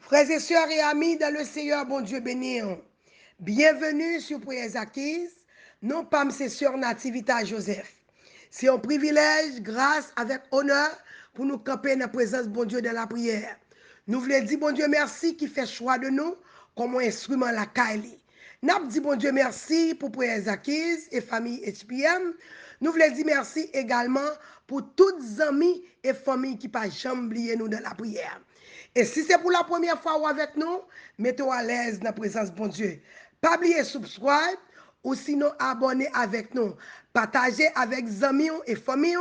Frères et sœurs et amis dans le Seigneur, bon Dieu béni. Bienvenue sur Prières Acquises. Non pas mes sœurs Nativita Joseph. C'est un privilège, grâce, avec honneur, pour nous camper dans la présence de bon Dieu dans la prière. Nous voulons dire bon Dieu merci qui fait choix de nous comme un instrument la Kaili. Nous dit bon Dieu merci pour Prières Acquises et famille HPM. Nous voulons dire merci également pour toutes les amis et familles qui pas jamais oublié nous dans la prière. Et si c'est pour la première fois ou avec nous, mettez-vous à l'aise dans la présence de bon Dieu. Pas oublier subscribe ou sinon abonner avec nous. Partagez avec amis et familles.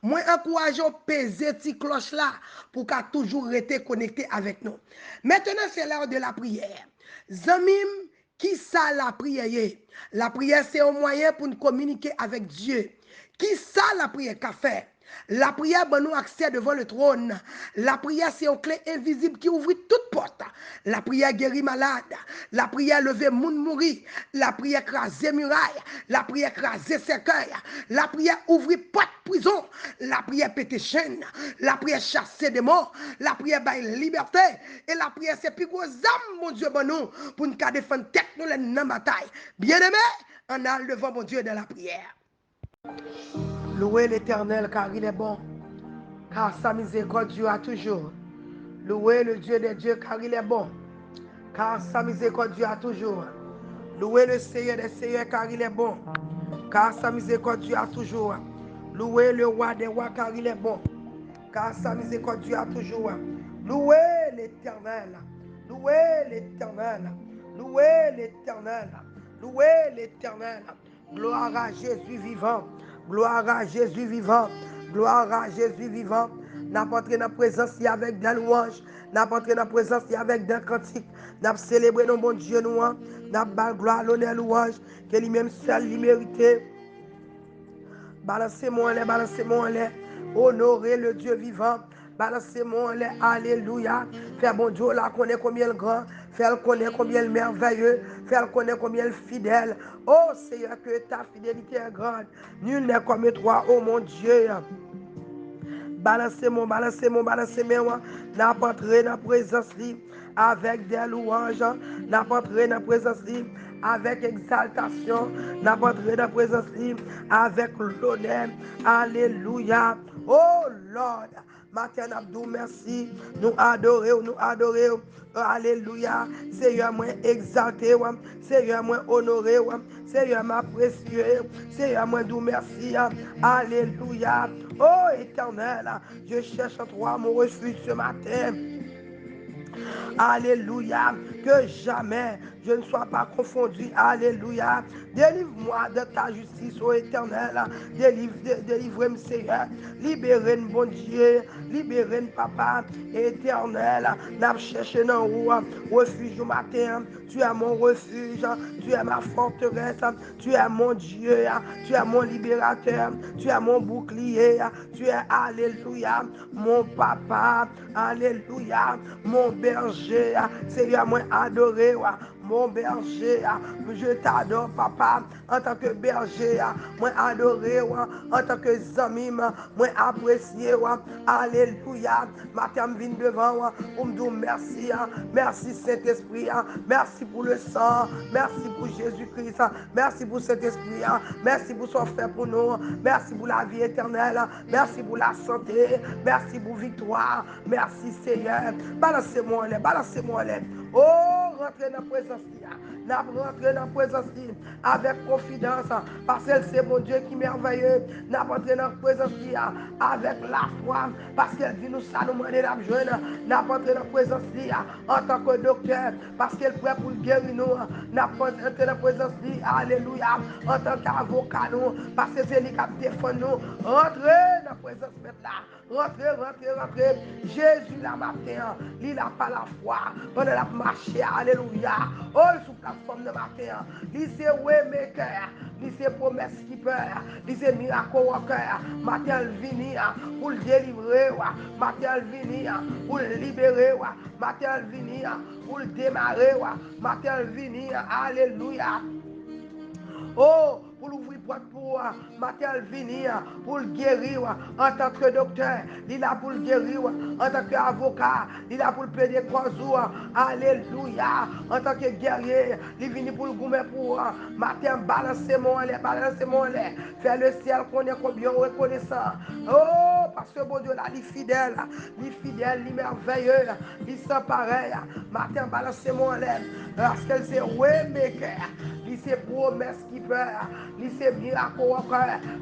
Moi, encourageons peser cette cloche là pour qu'à toujours rester connecté avec nous. Maintenant, c'est l'heure de la prière. Zamim, qui ça la prière? La prière, c'est un moyen pour nous communiquer avec Dieu. Qui ça la prière qu'a fait? La prière donne nous accès devant le trône. La prière, c'est une clé invisible qui ouvre toute porte. La prière guérit malade. La prière lever moun mourir. La prière craser muraille. La prière craser cercueil. La prière ouvrir porte prison. La prière péter chaîne. La prière chasser des morts. La prière bailler liberté. Et la prière, c'est plus gros âme, mon Dieu, bon nous, pour nous défendre tête nous dans la bataille. Bien-aimé, on a devant mon Dieu dans la prière. Louez l'Éternel car il est bon, car sa miséricorde dure toujours. Louez le Dieu des dieux car il est bon, car sa miséricorde dure toujours. Louez le Seigneur des seigneurs car il est bon, car sa miséricorde dure toujours. Louez le roi des rois car il est bon, car sa miséricorde dure toujours. Louez l'Éternel, louez l'Éternel, louez l'Éternel, louez l'Éternel. Gloire à Jésus vivant. Gloire à Jésus vivant. Gloire à Jésus vivant. N'a pas entré dans la présence avec des louanges. N'a pas entré dans la présence avec des cantiques. N'a célébré nos bon Dieu nous. N'a pas gloire, l'honneur, louange. Que lui-même seul, lui mérite. Balancez-moi les, balancez-moi les. Honorez le Dieu vivant. Balancez-moi les, alléluia. Faire bon Dieu là, connaît combien le grand. Faire connaître combien le merveilleux. Faire connaître combien le fidèle. Oh Seigneur, que ta fidélité est grande. Nul n'est comme toi, oh mon Dieu. Balancez-moi, balancez-moi, balancez-moi. N'a pas entré dans la présence avec des louanges. N'a pas entré dans la présence avec exaltation. N'a pas entré dans la présence avec l'honneur. Alléluia. Oh Lord. Matin Abdou, merci. Nous adorons, nous adorons. Alléluia. Seigneur, moi exalté. Seigneur, moi honoré. Seigneur, moi précieux. Seigneur, moi doux, merci. Alléluia. Oh éternel, je cherche en toi mon refuge ce matin. Alléluia. Que jamais je ne sois pas confondu. Alléluia. Délivre-moi de ta justice, ô éternel. Délivre-moi, Seigneur. Libérez-nous, bon Dieu. Libérez-nous, Papa éternel. N'a cherché dans où refuge au matin. Tu es mon refuge. Tu es ma forteresse. Tu es mon Dieu. Tu es mon libérateur. Tu es mon bouclier. Tu es, alléluia, mon papa. Alléluia, mon berger. Seigneur, moi adoré, mon berger. Je t'adore, papa, en tant que berger. Moi adoré, en tant que ami, moi apprécié. Alléluia. Matin, je viens devant pour me dire merci. Merci Saint-Esprit. Merci pour le sang. Merci pour Jésus-Christ. Merci pour Saint-Esprit. Merci pour son fait pour nous. Merci pour la vie éternelle. Merci pour la santé. Merci pour victoire. Merci Seigneur. Balancez-moi les, balancez-moi les. Oh, rentrez dans la présence. Rentrez dans la présence avec confidence. Parce que c'est mon Dieu qui est merveilleux. N'a rentré dans la présence avec la foi. Parce qu'elle dit nous ça, nous demander la jeune. N'a rentré dans la présence en tant que docteur. Parce qu'elle est prêt pour guérir nous. N'a rentré dans la présence. Alléluia. En tant qu'avocat nous. Parce que c'est lui qui a défendu nous. Rentrez dans la présence maintenant. Rentrez, rentrez, rentrez. Jésus la matin, il n'a pas la foi. Pendant la marche, alléluia. Oh, sous plateforme de matin. Il c'est waymaker. Il c'est promesse keeper. Il c'est miracle worker. Matin, il vient pour le délivrer. Matin, il vient pour le libérer. Matin, il vient pour le démarrer. Matin, il vient, alléluia. Oh, pour l'ouvrir pour matin venir pour le guérir en tant que docteur, il est là pour le guérir en tant qu'avocat, il est là pour le plaider cause. Alléluia. En tant que guerrier, il est venu pour le goumer pour matin balancer mon lait, faire le ciel qu'on est combien reconnaissant. Oh, parce que bon Dieu là, il est fidèle, il est merveilleux, il sans pareil. Matin balancer mon lait, parce qu'elle c'est waymaker. C'est promesse qui peut, c'est miracle encore,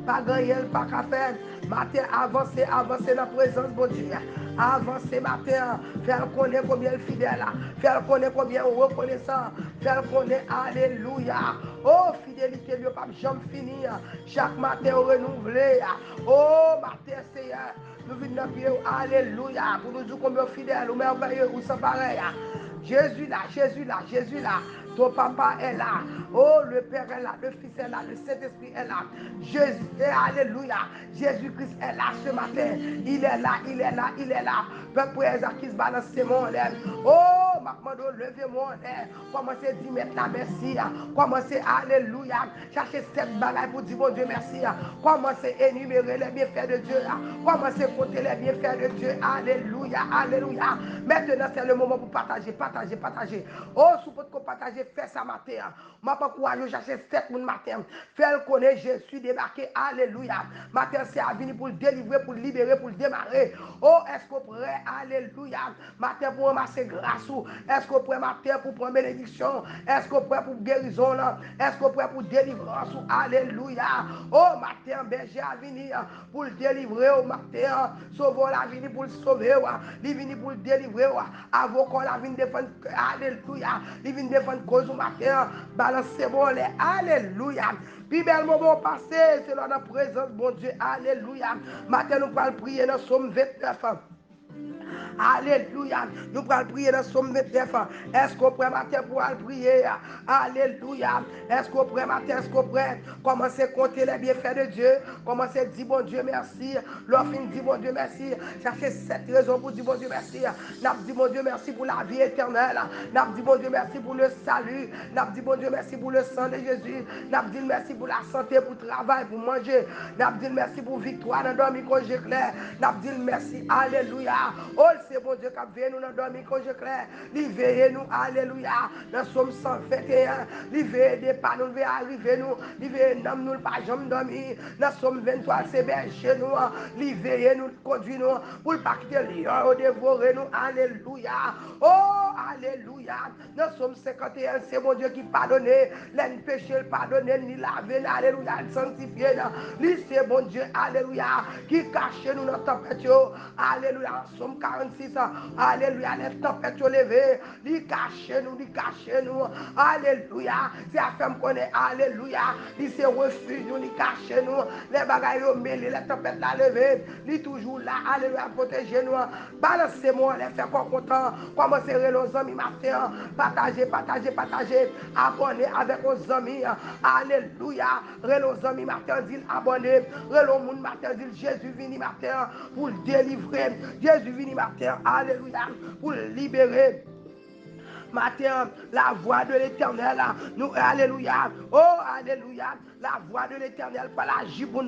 pas gagner, pas qu'à faire. Matin, avancer dans la présence de Dieu. Avancer matin, faire connaître combien il est fidèle, faire connaître combien il est reconnaissant, faire connaître, alléluia. Oh, fidélité, Dieu, pas jamais finir. Chaque matin, renouvelé. Oh, matin, Seigneur, nous venons dans pied, alléluia, pour nous dire combien fidèle, ou merveilleux, ou sans pareil. Jésus là, Jésus là, Jésus là. Ton papa est là. Oh, le Père est là, le Fils est là, le Saint-Esprit est là. Jésus, alléluia. Jésus-Christ est là ce matin. Il est là, il est là, il est là. Peuple qui se balance mon lèvre. Oh, ma demande, levez mon lèvre. Commencez à dire maintenant merci. Commencez, alléluia. Cherchez cette bagaille pour dire bon Dieu merci. Commencez à énumérer les bienfaits de Dieu. Commencez à compter les bienfaits de Dieu. Alléluia, alléluia. Maintenant, c'est le moment pour partager, partager, partager. Oh, sous votre partager, fais ça matin. Je pas courageux, chercher 7 moun matin. Fais-le connaître, je suis débarqué. Alléluia. Matin, c'est à venir pour le délivrer, pour le libérer, pour le démarrer. Oh, est-ce qu'on prêt? Alléluia. Matin pour ramasser grâce. Est-ce qu'on prêt matin pour prendre bénédiction? Est-ce qu'on prêt pour guérison? Est-ce qu'on prêt pour délivrance? Alléluia. Oh, matin, berger à venir pour le délivrer au matin. Sauveur la venir pour le sauver. Il vient pour le délivrer. Avocat la venir défendre. Alléluia. Il vient défendre cause au matin. Balancer bon lait. Alléluia. Puis bel moment passé, c'est dans la présence, bon Dieu. Alléluia. Matin, nous allons prier dans Somme 29. Alléluia. Nous allons prier dans Somme 29. Est-ce qu'on prend matin pour aller prier? Alléluia. Est-ce qu'on prend matin? Est-ce qu'on prend? Commencez à compter les bienfaits de Dieu. Commencez à dire bon Dieu merci. L'offre dit bon Dieu merci. Cherchez 7 raisons pour dire bon Dieu merci. N'a dit bon Dieu merci pour la vie éternelle. N'a dit bon Dieu merci pour le salut. N'a dit bon Dieu merci pour le sang de Jésus. N'a dit merci pour la santé, pour le travail, pour manger. N'a dit merci pour victoire dans le dormi congé clair. N'a dit merci. Alléluia. Oh, c'est bon Dieu qui a veillé nous dans le dormi congé clair. Il veille nous. Alléluia. Dans Somme 121. Il veille des pas nous. Il veille arriver nous. Il veille nous pas jamais dormir. Dans Somme 23, c'est berger nous. Il veille nous, conduit nous. Pour ne pas quitter le lion, dévorer nous. Alléluia. Oh, alléluia. Dans Somme 51, c'est mon Dieu qui pardonne. Les péchés pardonne, ni laver. Alléluia. Sanctifié. C'est bon Dieu. Alléluia. Qui cache nous dans la tempête. Alléluia. Somme 46. Alléluia. Les tempêtes levées. Il cache nous. Il cache nous. Alléluia. C'est la femme qu'on est. Alléluia. Il se refuge nous. Il cache nous. Les bagailles mêlées. Les tempêtes la levée. Il est toujours là. Alléluia. Protéger nous. Balancez-moi. Les faire content. Commencez à nos amis matin. Partagez, partagez, partagez. Abonnez avec vos amis. Alléluia. Nos amis matin dit abonnez. Relo moun matin dit Jésus vini matin pour le délivrer. Jésus vini matin. Alléluia. Pour le libérer. Matin, la voix de l'Éternel, nous, alléluia, oh, alléluia, la voix de l'Éternel, par la pour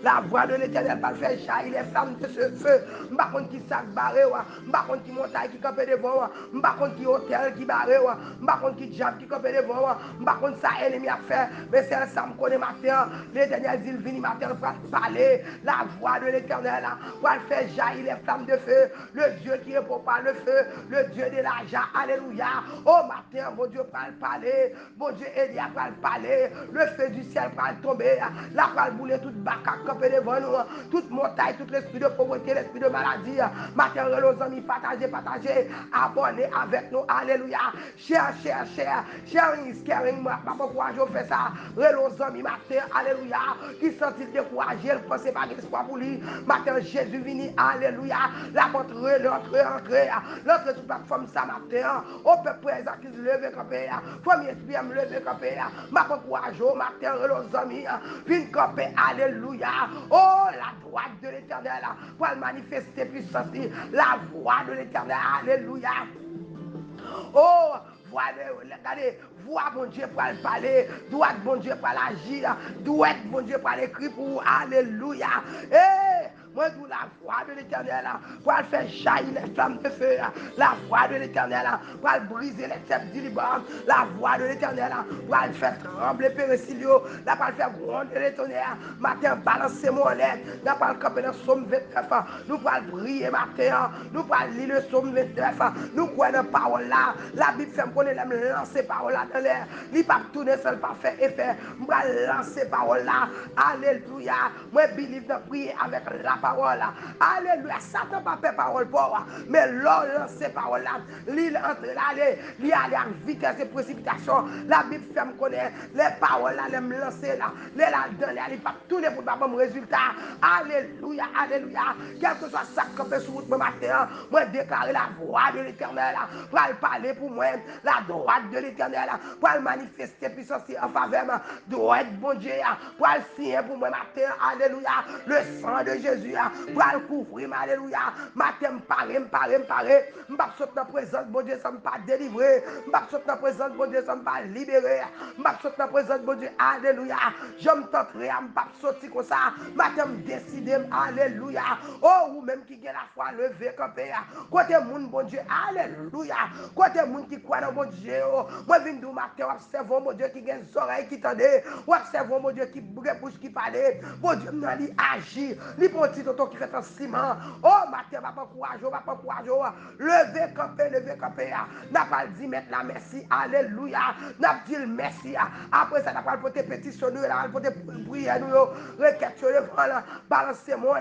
la voix de l'Éternel, par faire jaillir les flammes de ce feu, m'pas contre qui sac barré, m'pas contre qui montagne qui campait devant, m'pas contre qui hôtel qui barré, m'pas contre qui diable qui campait devant, m'pas contre ça ennemi à faire, mais c'est ça me connaît matin, l'Éternel dit, vini matin, pour parler, la voix de l'Éternel, pour faire jaillir les flammes de feu, le Dieu qui répond par le feu, le Dieu de l'argent, alléluia. Oh matin, mon Dieu va parler, mon Dieu Elia va parler, le feu du ciel va tomber, la va bouler toute bacaque campée devant nous, toute montagne, tout l'esprit de pauvreté, l'esprit de maladie. Matin, nos amis, partagez, partagez, abonnez avec nous, alléluia. Cher, sharing is caring, moi, papa, courage, on fait ça. Nos amis, matin, alléluia, qui sont-ils découragés, ne pensez pas d'espoir pour lui. Matin, Jésus vini, alléluia, la porte, l'entrée sur plateforme, ça matin, au peuple présent qui se lève campé, famille esprit me lever campé, ma courage au matin, nos amis, vine campé, alléluia, oh la droite de l'éternel, pour manifester puissance, la voix de l'éternel, alléluia. Oh, voix bon Dieu pour le parler, droite bon Dieu pour l'agir, droite bon Dieu pour l'écrire pour alléluia. Moi, d'où la voix de l'Éternel, pour faire jaillir les flammes de feu, la voix de l'Éternel, pour briser les cèpes du Liban, la voix de l'Éternel, pour faire trembler Pérésilio, la pour faire gronder les tonnerres, matin, balancer mon lait, la pour camper dans le psaume 29, nous pour prier matin, nous pour lire le psaume 29, nous croyons dans la parole là, la Bible fait qu'on aime lancer parole là dans l'air, il pas tourner seul pas faire effet, nous pour lancer parole là, alléluia, moi, believe dans prier avec la parole. Alléluia. Satan pas fait parole pour mais l'on lance parole là. L'île entre l'aller, l'île aller avec vitesse et précipitation. La Bible fait me connaître les paroles là, les me lancer là. Les là-dedans, les pas tourner pour pas bon résultat. Alléluia, alléluia. Quel que soit ça que fait sur route ce matin, moi déclarer la voix de l'Éternel pour aller parler pour moi, la droite de l'Éternel pour aller manifester puissance en faveur droite bon Dieu pour aller signer pour moi matin. Alléluia. Le sang de Jésus pour le couvrir, alléluia. Matin, me parler. Je ne pas sauter dans la présence, bon Dieu, ça ne pas délivrer. Je ne pas sauter dans la présence, bon Dieu, ça ne pas libérer. Je ne pas sauter dans la présence, bon Dieu, alléluia. Je me tenterai, je ne pas sauter comme ça. Matin, me décider, alléluia. Oh, ou même qui a la foi, lever, camper. Côté monde, bon Dieu, alléluia. Côté monde qui croit dans bon Dieu. Moi, je viens du matin, observe, bon Dieu, qui a des oreilles qui tendent. Observe, bon Dieu, qui bouge, qui parle. Bon Dieu, il agit. Il prend petit auto qui fait un ciment. Oh, matin, va pas courage, va pas courage. Levez, camper. N'a pas dit mettre la merci. Alléluia. N'a dit le merci. Après ça, n'a pas porter pétition, n'a pas porter prière, requête sur le vent, balancer mon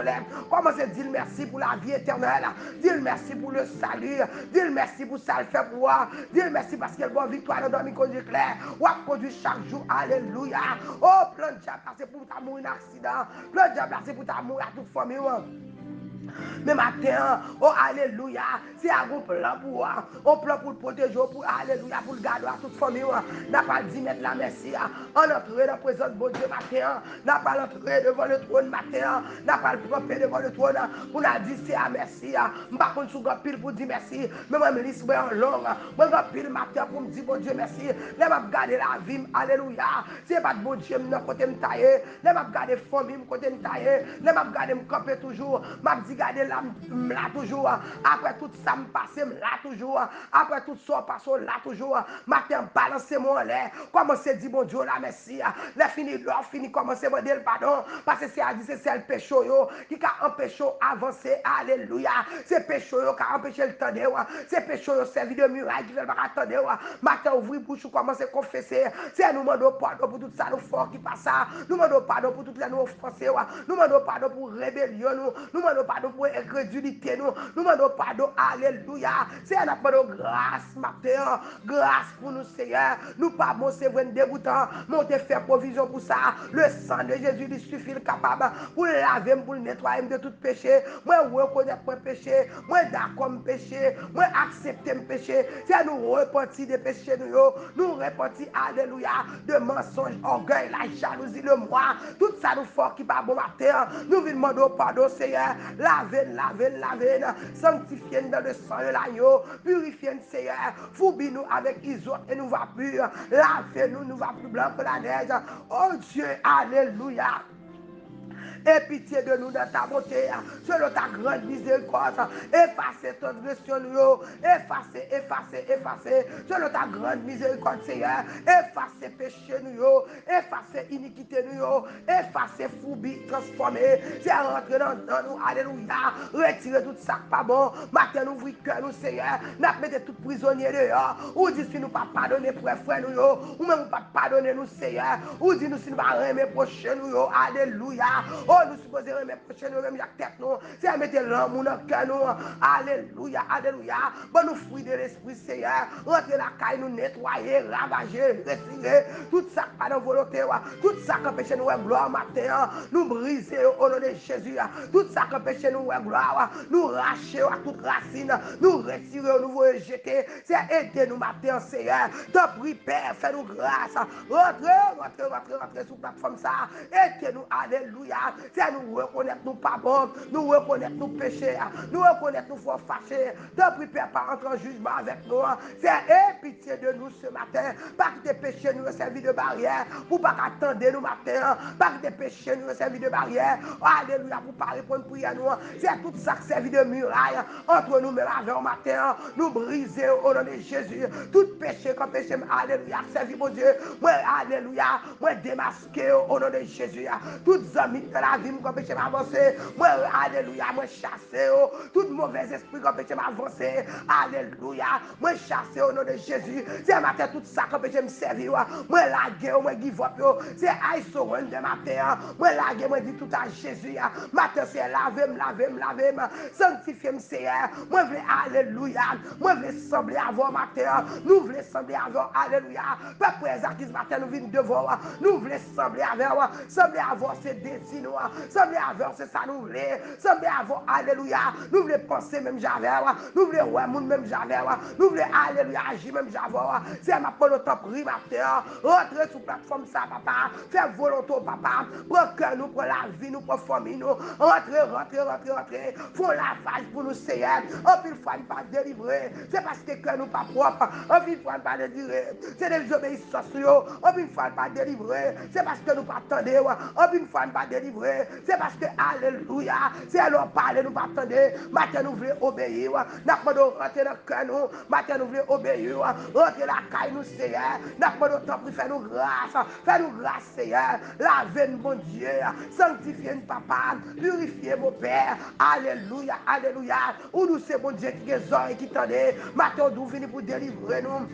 lèvres. Commencez à dire merci pour la vie éternelle. Dire merci pour le salut. Dire merci pour ça le fait pour moi. Dire merci parce qu'elle bonne victoire dans le conduit clair. Ou a conduit chaque jour. Alléluia. Oh, plein de diable, c'est pour ta mourir un accident. Plein de diable, c'est pour ta mourir à toute famille. Mais matin, oh alléluia, c'est un gros plan pour moi. Un plan pour le protéger, pour alléluia, pour le garder à toute famille. N'a pas dit mettre la merci. On entre dans la présence de bon Dieu matin. N'a pas entré devant le trône matin. N'a pas le tromper devant le trône. Pour la dire c'est à merci. Je par contre, je suis pile pour dire merci. Mais moi, je me lisse en long. Moi, je pile matin pour me dire bon Dieu merci. Là, je garder la vie. Alléluia. C'est pas de bon Dieu, je côté me tailler. Là, je garder la famille, côté me tailler. Là, je garder me camper toujours. Je garder là toujours. Après tout ça me passe là toujours. Après tout ça passe là toujours. Matin balancer mon lait. Commencez à dire bon Dieu la merci. Les fini l'or fini commencer à dire pardon parce que c'est à dire c'est le péché qui a empêché avancer. Alléluia. C'est péché qui a empêché le temps. C'est péché qui servi de muraille qui ne va pas attendre. Matin ouvrir bouche commencer à confesser. C'est nous demandons pardon pour tout ça nous fort qui passe. Nous demandons pardon pour toutes les nous offenser. Nous demandons pardon pour rébellion. Nous demandons pardon pour incrédulité. Nous demandons pardon. Alléluia. C'est un appel de grâce matin. Grâce pour nous Seigneur. Nous pas bon c'est vrai dégoûtant. Mais on te fait provision pour ça. Le sang de Jésus il suffit capable pour laver, pour nettoyer de tout péché. Moi reconnaître mon péché. Moi d'accord mon péché. Moi accepter mon péché. C'est nous repentir des péchés nous repentir alléluia de mensonges, orgueil, la jalousie, le moi. Tout ça nous fort qui pas bon matin. Nous vous demandons pardon Seigneur. Lavez, sanctifiez dans le sang de l'agneau, purifiez Seigneur, foubis-nous avec isote et nous va pur, lavez-nous, nous va plus blanc que la neige. Oh Dieu, alléluia. Et pitié de nous dans ta bonté, selon ta grande miséricorde. Effacez transgression, effacez, selon ta grande miséricorde, Seigneur. Effacez péché, effacez iniquité, effacez foubie, transformez. C'est rentrer dans nous, alléluia. Retirez tout ça pas bon. Matin, nous ouvrez cœur, nous, Seigneur. Nous mettez tout prisonnier dehors. Ou dit si nous pas pardonner pour frère, nous, ou même pas pardonner nous, Seigneur. Ou dit nous si nous pas aimer prochain, nous, alléluia. Oh, nous supposons remettre prochain nous, même la tête nous. C'est mettre l'amour dans le cœur nous. Alléluia, alléluia. Bon, nous fruits de l'esprit, Seigneur. Rentrez la caille, nous nettoyer, ravager, retirer. Tout ça pas dans volonté. Tout ça qui empêche nous, gloire matin. Nous briser au nom de Jésus. Tout ça qui empêche nous, gloire. Nous racher à toute racine. Nous retirer, nous rejeter. C'est aider nous matin, Seigneur. T'en prie, Père, fais-nous grâce. Rentrez sur la plateforme ça. Aidez-nous, alléluia. c'est nous reconnaître nous pas bon, nous reconnaître nous péchés, nous reconnaître nous faut fâcher. Tant pis, Père, pas entrer en jugement avec nous. C'est pitié de nous ce matin. Pas que tes péchés nous servi de barrière, pour pas qu'attendre nous matin. Pas que tes péchés nous servi de barrière. Alléluia, pour pas répondre prière nous. C'est tout ça qui servi de muraille entre nous-mêmes avec matin. Nous briser au nom de Jésus. Tout péché comme péché, alléluia, servi mon Dieu. Moi, alléluia, moi démasqué au nom de Jésus. Toutes amis de la vie, comme péché m'avancer. Moi, alléluia, moi chasser. Tout mauvais esprit comme péché m'avancer. Alléluia, moi chasser au nom de Jésus. C'est matin tout ça comme péché me servir. Moi laguer, moi give up. C'est I surrender matin. Moi laguer, moi dit tout à Jésus. Matin c'est laver. Sanctifier me Seigneur. Moi veux alléluia. Moi veux sembler avant matin. Nous voulons sembler avant alléluia. Peuple qui ce matin nous venons devant. Nous voulons sembler avant. Sembler avant c'est désirs. Sembler avant c'est ça nous voulons. Sembler avant alléluia. Nous voulons penser même j'avais. Nous voulons ouais monde même j'avais. Nous voulons alléluia agir même j'avais. C'est ma bonne temps pris matin. Rentrer sur plateforme ça papa. Faire volonté papa. Prends cœur nous pour la vie nous pour famille nous. Rentrer. Font lavage pour nous Seigneur. En plus fois nous pas délivrer. C'est parce que cœur nous pas propre. En plus fois nous pas délivrer. C'est des obéissances. En plus fois nous pas délivrer. C'est parce que nous pas attendre. En plus fois nous pas délivrer. C'est parce que alléluia. C'est alors parler nous pas attendre. Maintenant nous voulons obéir. Nous voulons rentrer dans le cœur nous. Maintenant nous voulons obéir. Rentrer la caille nous Seigneur. Nous voulons temps pour faire nous grâce. Faire nous grâce Seigneur. Laver nous mon Dieu. Sanctifier nous papa. Purifier mon Père. Alléluia. Ou nous c'est mon Dieu qui est oreilles qui tendait. Maintenant nous venons pour délivrer nous.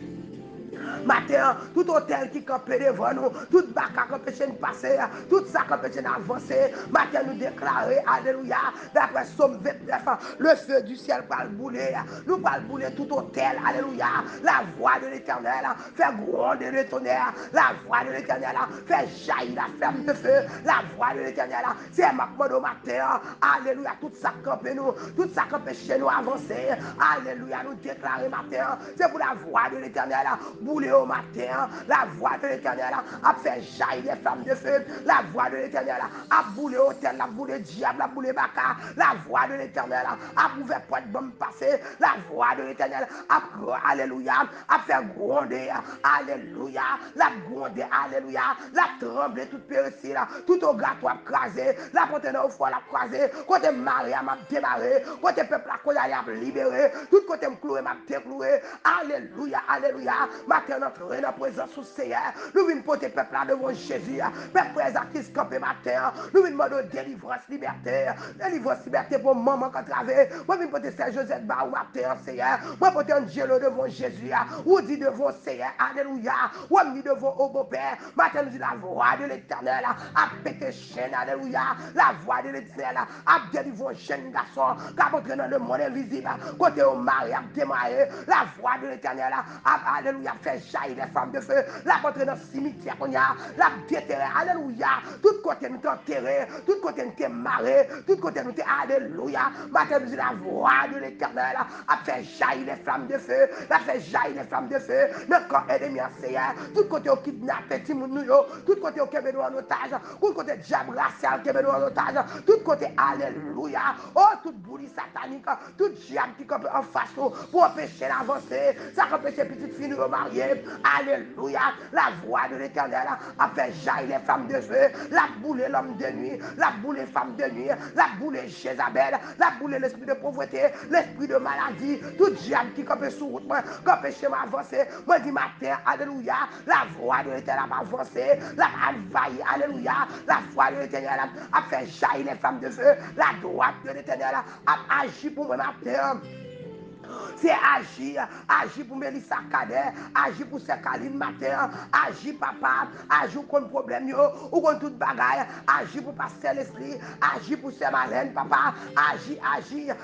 Matin, tout hôtel qui campait devant nous, tout bac qui empêche de passer, tout ça qui empêche d'avancer. Matin, nous déclarer, alléluia, d'après Somme 29, le feu du ciel va le bouler. Nous va le bouler tout hôtel, alléluia. La voix de l'éternel fait gronder le tonnerre. La voix de l'éternel fait jaillir la flamme de feu. La voix de l'éternel, c'est ma au matin, alléluia. Tout ça qui empêche nous, tout ça qui empêche nous avancer. Alléluia, nous déclarer matin, c'est pour la voix de l'éternel. Bouler au matin, la voix de l'éternel a fait jaillir les flammes de feu, la voix de l'éternel a boulé hôtel, a boulé diable, a boulé baka, la voix de l'éternel a ouvert porte bombe passer, la voix de l'éternel a alléluia, a fait gronder, alléluia, la gronder, alléluia, la trembler toute périssie, tout au gâteau a crasé, la porte au foie a crasé, côté Maria m'a démarré, côté peuple a libéré, tout côté me cloué m'a décloué, alléluia, matin notre dans la présence sous Seigneur. Nous venons porter peuple là devant Jésus. Peuple présent qui se campe matin. Nous venons demander délivrance, liberté. Délivrance, liberté pour maman qui travaille. Moi, je viens porter Saint Joseph Ba ou matin, Seigneur. Moi, porter Angelo devant Jésus. Ou dit devant Seigneur. Alléluia. Ou dit devant au beau-père. Matin, nous dit la voix de l'éternel. A pété chaîne. Alléluia. La voix de l'éternel. A délivré jeune garçon. Qui a montré dans le monde invisible. Côté au mari a démarré. La voix de l'éternel. Alléluia, fait jaillir les flammes de feu. La porte dans le cimetière qu'on y a, la déterré, alléluia. Tout côté nous enterré, tout côté nous marré, tout côté nous alléluia. Matin nous la voix de l'éternel a fait jaillir les flammes de feu, la fait jaillir les flammes de feu. Notre corps ennemi en Seigneur, tout côté au kidnappé, tout côté au Québec en otage, tout côté diable racial Québec en otage, tout côté alléluia. Oh, toute boulie satanique, tout diable qui campe en face pour empêcher l'avancée, ça empêche petite fille nous marier. Alléluia. La voix de l'éternel a fait jaillir les femmes de feu, la boule l'homme de nuit, la boule femme de nuit, la boule Jézabel, la boule l'esprit de pauvreté, l'esprit de maladie, tout diable qui campe sous route, qui empêche m'avancer. Moi dis matin, alléluia, la voix de l'éternel a avancé, la envahi, alléluia, la voix de l'éternel a fait jaillir les femmes de feu, la droite de l'éternel a agi pour moi matin. C'est agir pour Mélissa Kader, agir pour Sekaline matin, agir papa, agir contre problème ou contre toute bagaille, agir pour Pasteur Leslie, agir pour Sœur Marlène papa, agir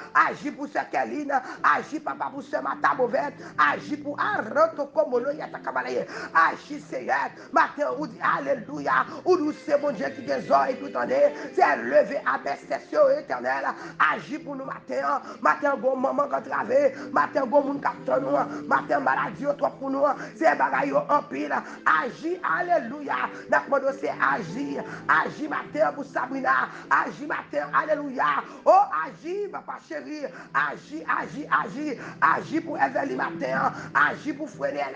pour Sœur Kéline, agir papa pour Sœur Mata Mauvais, agir pour Aranto Komolo Yatakabalaye, agir Seigneur, matin ou dit alléluia, ou nous c'est mon Dieu qui des oreilles tout en c'est levé à bestation éternelle, agir pour nous matin, bon moment quand travailler. prier. Matin, bon moun capteur nous. Matin, maladie trop pour nous. C'est bagaille en pile. Agis, alléluia. N'a pas c'est agir. Agis matin pour Sabrina. Agis matin, alléluia. Oh, agis, papa chéri. Agis, agis, agis. Agis pour Evelyn matin. Agis pour Frenel.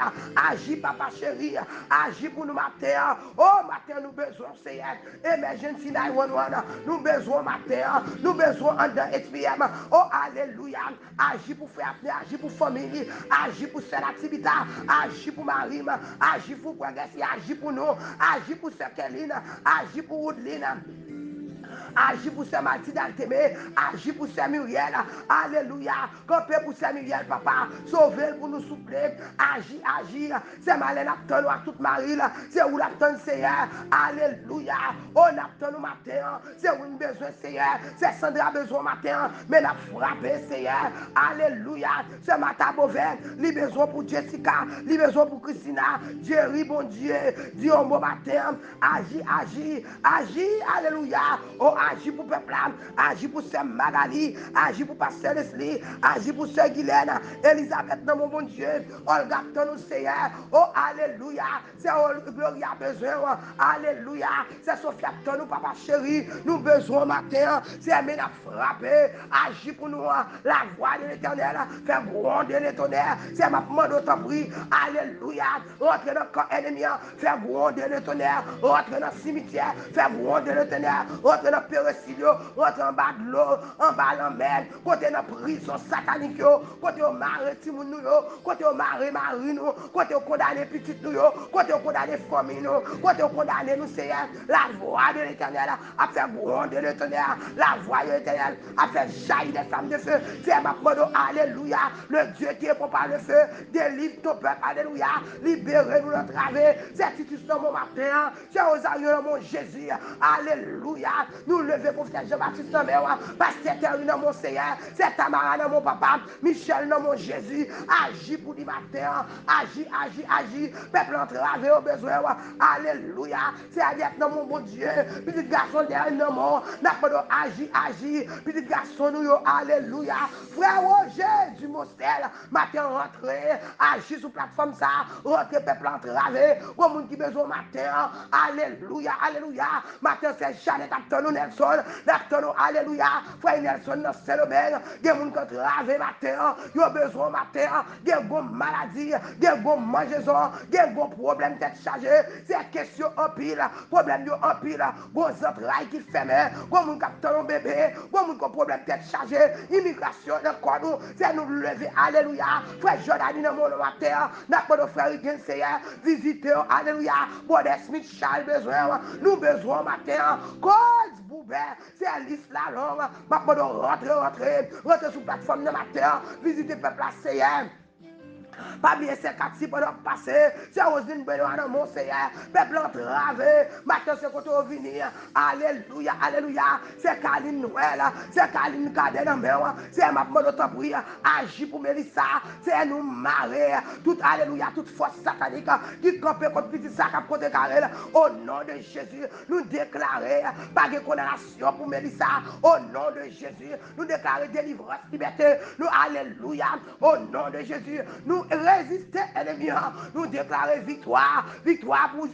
Agis, papa chéri. Agis pour nous matin. Oh, matin, nous besoin, Seigneur. Emergency 911. Nous besoin matin. Nous besoin en dans HPM. Oh, alléluia. Agis pour frère, agis pour famille. Agis pour cette activité. Agis pour Marie. Agis pour progresser. Agis pour nous. Agis pour Sekeline. Agis pour Woodline. Agis pour ce Mathilde Altemé, agis pour ce Muriel, alléluia, campez pour ce Muriel, papa, sauvez pour nous soupler, agis, agis, c'est Malène Apton, à toute Marie, c'est où l'Apton Seigneur, alléluia, on Apton au matin, c'est où nous besoin Seigneur, c'est Sandra besoin matin, mais n'a frappé Seigneur, alléluia, c'est Mata Beauvais, les besoin pour Jessica, les besoin pour Christina, Jerry, bon Dieu, Dieu au matin, agis, agis, agis, alléluia, oh, agis pour peuple, agis pour Sœur Magali, agis pour Pasteur Leslie, agis pour Sœur Guylaine, Elisabeth, dans mon bon Dieu, Olga, ton Seigneur, oh, alléluia, c'est Gloria besoin, alléluia, c'est Sophia, ton papa chéri, nous besoin matin, c'est Amina frappé, agis pour nous, la voix de l'éternel, faire gronder les tonnerres, c'est ma demande au prie, alléluia, rentre dans le camp ennemi, faire gronder les tonnerres, rentre dans le cimetière, faire gronder les tonnerres, rentre dans Pérecilio, rentre en bas de l'eau, en bas de la mer, côté dans la prison satanique, côté au maré Timoun nous, côté au maré Marie nous, côté au condamné petit nous, côté au condamné famille nous, côté au condamné nous, Seigneur, la voix de l'éternel a fait gronder le tonnerre, la voix de l'éternel a fait jaillir des flammes de feu, c'est ma modo, alléluia, le Dieu qui est pour par le feu, délivre ton peuple, alléluia, libérez-nous notre travers, c'est Titus dans mon matin, c'est Rosario dans mon Jésus, alléluia, nous lever pour frère Jean-Baptiste dans mon pasteur Terry dans mon Seigneur, c'est Tamara dans mon papa, Michel dans mon Jésus, agis pour du matin, agis, agis, agis, peuple entravé au besoin, alléluia, c'est Aliette dans mon bon Dieu, petit garçon derrière dans mon, n'a pas de agis, agis, petit garçon nous, alléluia, frère Roger du Mostel, matin rentré, agis sur plateforme ça, rentré peuple entravé, au monde qui besoin matin, alléluia, alléluia, matin c'est Jeannette Apton Nelson, Apton, alléluia, frère Nelson dans Saint-Lobert, il y a des gens qui travaillent matin, ils ont besoin matin, il y a des maladies, il y a des mangeaisons, il y a des problèmes tête chargée, c'est question en pile, problème en pile, gros entrailles qui ferment, gros moun qui ont bébé, gros moun qui ont problème tête chargée, immigration dans quoi nous, c'est nous lever, alléluia, frère Jordan dans mon matin, n'a pas de frère Seigneur, visiter, alléluia, Brother Smith Charles besoin, nous besoin matin, cause Boubert, c'est Alice Lalong, ma pas de rentrer sur la plateforme de matin, visiter le peuple Seigneur. Pas bien c'est 4 pendant passé, c'est Rosine Benoît dans mon Seigneur, peuple entravé, matin c'est quand on venir, alléluia, alléluia, c'est Kaline Noël, c'est Kaline Cadet dans moi, c'est ma mode de prier, agis pour Mélissa, c'est nous marrer, tout alléluia, toute force satanique qui campe contre petit sac à côté carré, au nom de Jésus, nous déclarer, pas de condamnation pour Mélissa, au nom de Jésus, nous déclarer délivrance, liberté, nous alléluia, au nom de Jésus, nous résister ennemi, nous déclarer victoire, victoire pour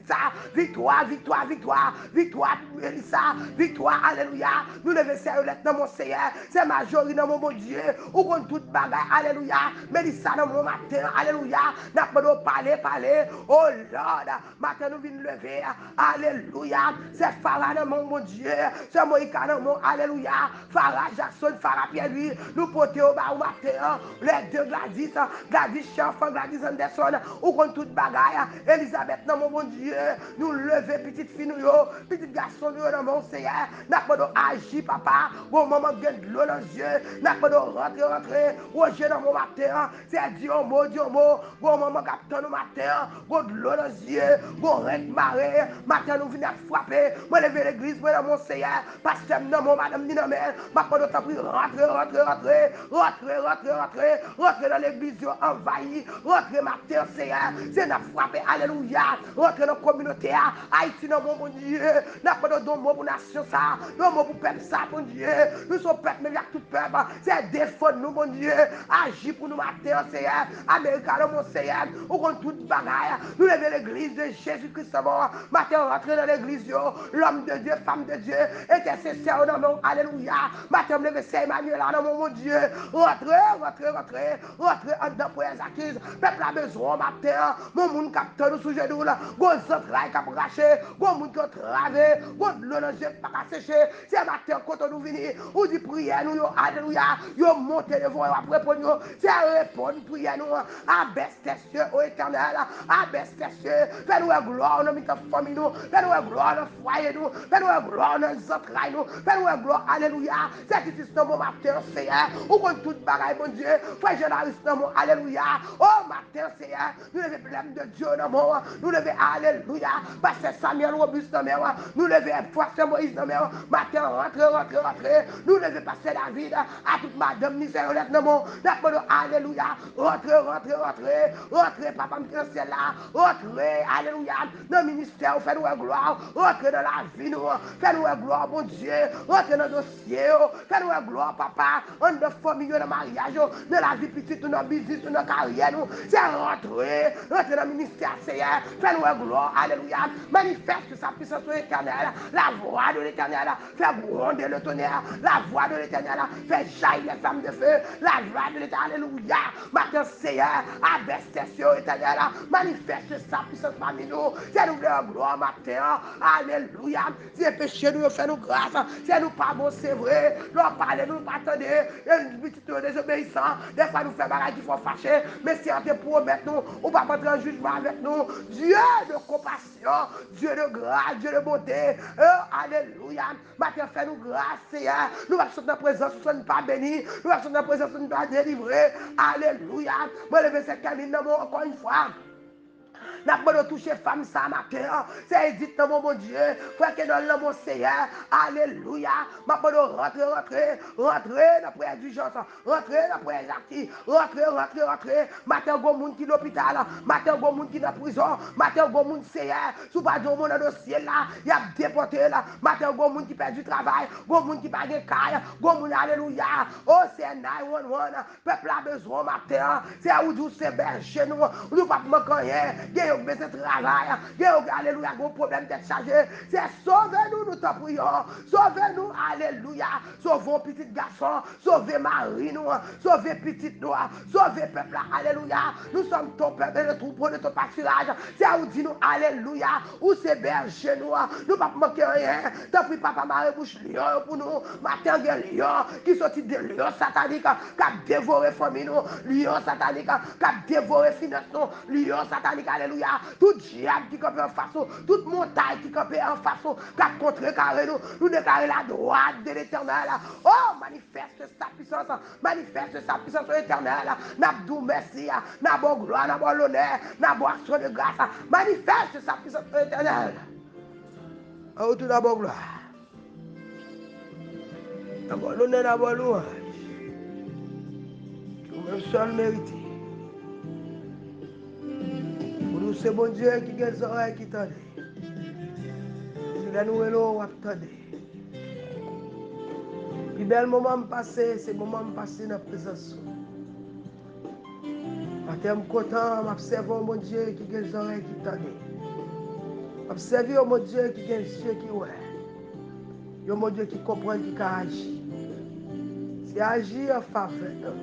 ça, victoire, victoire, victoire, victoire pour Mélissa, victoire, alléluia, nous lever sérieux dans mon Seigneur, c'est majorité dans mon bon Dieu, ou contre toute bagaille, alléluia, Mélissa dans mon matin, alléluia, n'a pas de parler, oh Lord, matin nous venons lever, alléluia, c'est Farah dans mon bon Dieu, c'est Moïka dans mon, alléluia, Farah Jackson, Farah Pierre-Louis, nous porter au bas au matin, les deux Gladys, Gladys Chanfan, Gladys Anderson, ou contre toute bagaille, Elisabeth dans mon bon Dieu, nous lever petite fille, petite garçon dans mon Seigneur, n'a pas de agir papa, au moment de de l'eau dans les yeux, n'a pas de rentrer, Roger dans mon matin, c'est Dieu mot, au moment capteur au matin, de l'eau dans les yeux, rente marée, matin nous venons frapper, moi lever l'église, moi dans mon Seigneur, pasteur dans mon madame Ninamel, ma pas de temps pour rentrer dans l'église, envahi, rentrez matin, Seigneur, c'est notre frappé, alléluia, rentrez dans la communauté, Haïti, dans mon Dieu, n'a pas de don pour nation, ça, non, pour peuple, ça, mon Dieu, nous sommes peuple, mais il y a tout peuple, c'est défendre nous, mon Dieu, agis pour nous matin, Seigneur, Américain, mon Seigneur, ou contre toute bagaille, nous levons l'église de Jésus-Christ, matin, rentrez dans l'église, l'homme de Dieu, femme de Dieu, intercesseur dans mon, alléluia, matin, levé Saint Emmanuel, dans mon Dieu, rentrez en dedans pour les accuses, peuple a besoin, matin, mon monde capteur nous sous genoux, gros entrailles qui a raché, gros monde qui a travé, gros de l'eau dans les yeux pas séché, c'est matin quand on nous vient, ou dit prière nous, alléluia, yo monté devant, après pour nous, c'est répondre prière nous, abaisse tes cieux au éternel, abaisse tes cieux, fais-nous gloire dans notre famille nous, fais-nous gloire dans le foyer nous, fais-nous gloire dans les entrailles nous, fais-nous gloire, alléluia, c'est Christ dans mon matin, Seigneur, ou contre toute bagaille, mon Dieu, frère journaliste dans mon, alléluia, oh matin, Seigneur, nous levons blâme de Dieu dans mon, nous levons, alléluia, pasteur Samuel Robuste dans mon, nous levons pasteur Moïse dans mon, matin, rentrez, nous levons pasteur David, à toute madame Misérolette dans mon, d'abord, alléluia, rentrez, papa, c'est là, rentrez, alléluia, dans le ministère, fais-nous gloire, rentrez dans la vie, nous, fais-nous gloire, mon Dieu, rentrez dans le dossier, fais-nous gloire, papa, en de famille, dans le mariage, dans la vie petite, dans le business, dans la carrière, nous, c'est rentrez dans le ministère, Seigneur, fais-nous gloire, alléluia, manifeste sa puissance éternelle, la voix de l'éternel, fais gronder le tonnerre, la voix de l'éternel, fais jaillir les flammes de feu, la voix de l'éternel, alléluia, matin, Seigneur, abaisse tes cieux éternel, manifeste sa puissance parmi nous, c'est nous de gloire, matin, alléluia, c'est péché, nous fait nous grâce, c'est nous pas bon, c'est vrai, nous parler, nous pas attendre, une petite désobéissant, des fois nous faisons des qui font fâcher, mais si on te promet nous, ou pas entrer en jugement avec nous, Dieu de compassion, Dieu de grâce, Dieu de bonté, alléluia, matin, fais-nous grâce, Seigneur, nous allons dans la présence, nous ne sommes pas bénis, nous allons dans la présence, nous ne sommes pas délivrés, alléluia, moi lever cette camine encore une fois. N'a pas de toucher femme ça matin. C'est dit dans mon Dieu. Frère que dans le mon Seigneur. Alléluia. Ma pas de rentrer dans la prière d'urgence. Rentrer dans la prière active. Rentrer. Matin, go monde qui est l'hôpital. Matin, go monde qui est dans la prison. Matin, go monde Seigneur. Sous pas de monde dans le ciel là. Il y a déporté là. Matin, go monde qui perd du travail. Go monde qui pas de caille. Go monde, alléluia. Oh, c'est 911. Peuple a besoin matin. C'est où nous c'est berger nous. Nous pas manquer rien. Vous besoin de travail, alléluia, gros problème d'être chargé. C'est sauvez-nous, nous t'en prions. Sauvez-nous, alléluia. Sauvons petit garçon, sauvez Marie, nous, sauvez petite nous, sauvez peuple, alléluia. Nous sommes ton peuple et le troupeau de ton pâturage. C'est à vous dire nous, alléluia, où c'est berger nous, nous pas manquer rien. T'en prie, papa, Marie, bouche lion pour nous. Matin, il y a lion qui sortit de lion satanique, qui a dévoré famille nous, lion satanique, qui a dévoré finance nous, lion satanique, alléluia. Tout diable qui campe en face, toute montagne qui campe en face, qui a contrecarré nous, nous déclarons la droite de l'éternel. Oh, manifeste sa puissance éternelle. N'a d'où merci, n'a bon gloire, n'a bon l'honneur, n'a bon action de grâce. Manifeste sa puissance éternelle. Oh, tout d'abord gloire. N'a bon l'honneur, n'a bon louange. Tout même seul mérité. C'est bon Dieu qui a les oreilles qui t'aident. C'est nous qui attendons. Le bel moment passé, c'est le moment passé dans la présence. Je suis content d'observer mon Dieu qui a les oreilles qui t'aident. Observer mon Dieu qui a les yeux qui voient. Mon Dieu qui comprend, qui agit. C'est agir en faveur.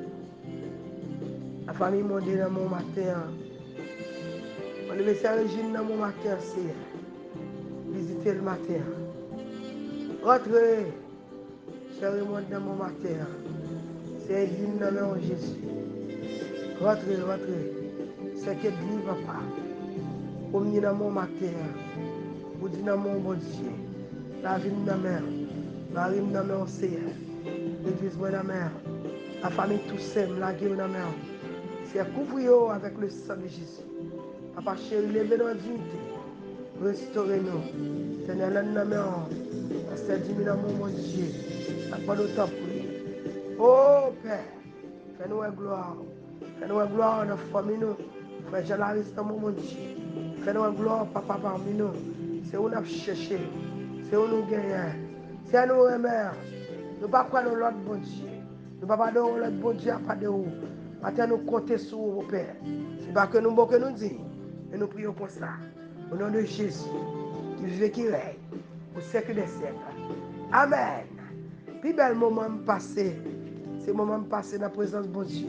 La famille m'a dit dans mon matin. On devait faire Régine dans mon matin, c'est visiter le matin. Rentrez, cérémonie dans mon matin. C'est Régine dans mon Jésus. Rentrez. C'est que Dieu, papa. Pour venir dans mon matin. Pour dire dans mon bon Dieu. La vie de ma mère. Marie de ma mère, Seigneur. L'église de ma mère. La famille tout seul, la guerre de ma mère. C'est couvrir avec le sang de Jésus. Papa chéri, levez nos dignité. Restaurez-nous. Seigneur, l'année, c'est dit dans mon Dieu. N'a pas de temps pour lui. Oh Père, fais-nous gloire. Fais-nous gloire dans la famille, nous. Frère Jean-Laris, dans mon Dieu. Fais-nous gloire, papa, parmi nous. C'est où nous avons cherché. C'est où nous gagnons. C'est nous remercions. Nous ne pouvons pas nous l'autre bon Dieu. Nous ne pouvons pas donner l'autre bon Dieu à pas de vous. Maintenant, nous comptons sur vous, Père. C'est pas que nous que nous disons. Et nous prions comme ça. Au nom de Jésus, qui vit et qui règne, au siècle des siècles. Amen. Puis bel moment passé, c'est le moment passé dans la présence de bon Dieu.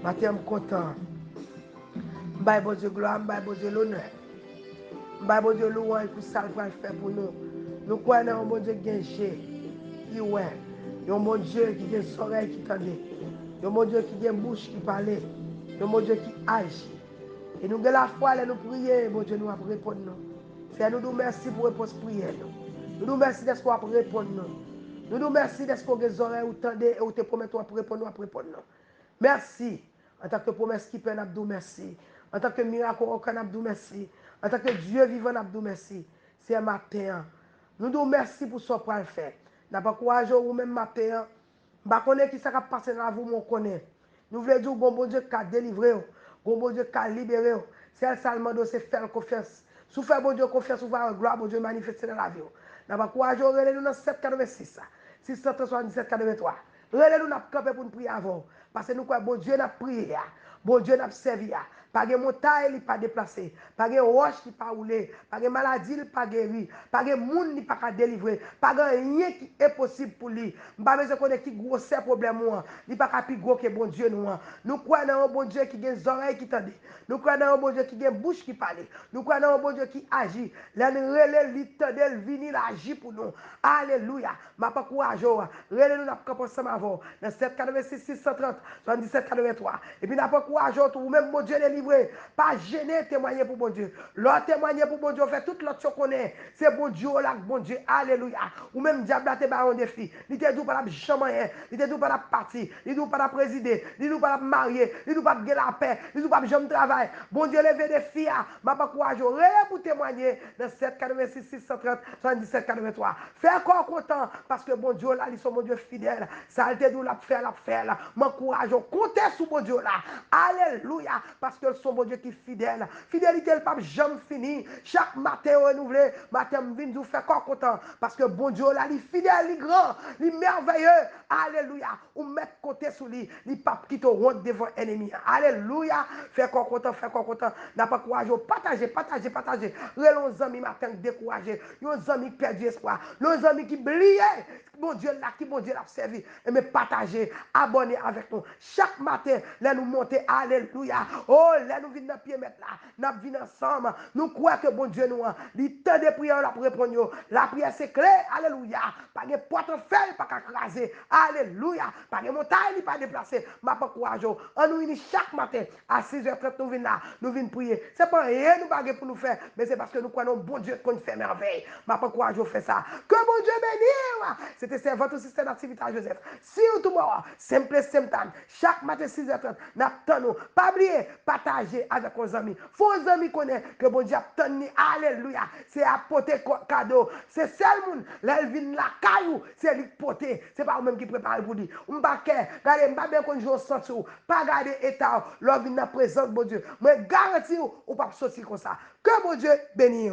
Maintenant, je suis content. Je suis bon Dieu gloire, je suis bon Dieu l'honneur. Je suis bon Dieu louange pour ça qu'il va faire pour nous. Nous croyons dans un bon Dieu qui est qui ouais. Un bon Dieu qui a des oreilles qui tendent. Un bon Dieu qui a une bouche qui parle. Un bon Dieu qui agit. Et nous avons la foi, nous prions, bon Dieu nous va répondre. C'est nous nous merci pour réponse prière. Nous nous merci d'être qu'on va répondre. Nous nous merci d'être qu'on a des oreilles ou tendez et ou te promettons à répondre, à répondre. Merci. En tant que promesse qui peut nous merci. En tant que miracle aucun nous merci. En tant que Dieu vivant nous merci. C'est un matin. Nous nous merci pour ce qu'on a fait. Nous n'avons pas courage ou même matin. Je ne connais pas qui ça va passer dans vous, mon connaît. Nous voulons dire que bon Dieu qui a délivré, bon Dieu qui a libéré. C'est seulement de se faire confiance. Si vous faites bon Dieu confiance, vous faire gloire, bon Dieu manifester dans la vie. Nous avons courage, relève-nous dans 786, 677, 83. Relève-nous dans camper pour nous prier avant. Parce que nous croyons, bon Dieu n'a prié, bon Dieu n'a servi. Pas de montagne, il pas déplacé. Pas de roche qui pas roulé. Pas de maladie, il pas guéri. Pas de monde qui pas délivrer. Pas de rien qui est possible pour lui. Pas besoin de connaître qui gros c'est problème. Il pas plus gros que bon Dieu. Nous croyons dans un bon Dieu qui a des oreilles qui tendent. Nous croyons dans un bon Dieu qui a une bouche qui parle. Nous croyons dans un bon Dieu qui agit. Là, nous relève l'éternel, venir agir pour nous. Alléluia. Ma pas courage. Relève nous n'a ensemble avant. Dans 786, 630, 77, 83. Et puis n'a pas courage. Ou même bon Dieu délivré. Pas gêner témoigner pour bon Dieu. L'autre témoigner pour bon Dieu. Fait tout l'autre chose qu'on est. C'est bon Dieu là, bon Dieu. Alléluia. Ou même diable là, t'es un défi. Il te dit pas la jamais. Il te dit pas la partie. Il te dit pas la présider. Il te dit pas la marier. Il te dit pas de la paix. Il te dit pas de jamais travail. Bon Dieu levé des filles. Ma pas courage. Rien pour témoigner. Dans 7, 86, 630, 77, 83. Fais encore content. Parce que bon Dieu là, ils sont mon Dieu fidèle. Ça a été d'où la faire. M'encourage. Comptez sur bon Dieu là. Alléluia. Parce que son bon Dieu qui est fidèle. Fidélité, le pape jamais fini. Chaque matin renouvelé. Matin, je viens vous faire encore content. Parce que bon Dieu là, il est fidèle, il est grand, il est merveilleux. Alléluia. Ou mettre côté sur lui. Il pape qui te rentre devant l'ennemi. Alléluia. Fais encore content. N'a pas courage. Partagez. Relons amis matin découragés. Nos amis perdu espoir. Nos amis qui brillent. Bon Dieu là, qui bon Dieu l'a servi. Et me partager, abonner avec nous. Chaque matin, là nous monter. Alléluia. Oh, là nous venons dans pied mettre là. Nous venons ensemble. Nous croyons que bon Dieu nous a. Il temps de prière là pour répondre. La prière c'est clair. Alléluia. Pas de porte fer, pas qu'écraser. Alléluia. Pas de montagne, pas déplacer. Ma pas courage. On nous unit chaque matin à 6h30 nous venons là. Nous venons prier. C'est pas rien nous baguer pour nous faire, mais c'est parce que nous croyons bon Dieu qu'on fait merveille. Ma pas courage fait ça. Que bon Dieu bénisse. C'était servant aussi c'est l'activité à Joseph. See you tomorrow. Simple same time. Chaque matin 6h30. N'attendons. Pas oublier, partager avec vos amis. Vos amis connaissent que bon Dieu a tenu. Alléluia. C'est apporter cadeau. C'est seul monde. Là, il vient la caillou. C'est lui porter. C'est pas vous-même qui prépare pour dire. On va regardez, pas bien qu'on joue au sens. Pas garder état. L'homme vient présente, bon Dieu. Mais garantis, on ne peut pas sortir comme ça. Que bon Dieu bénisse.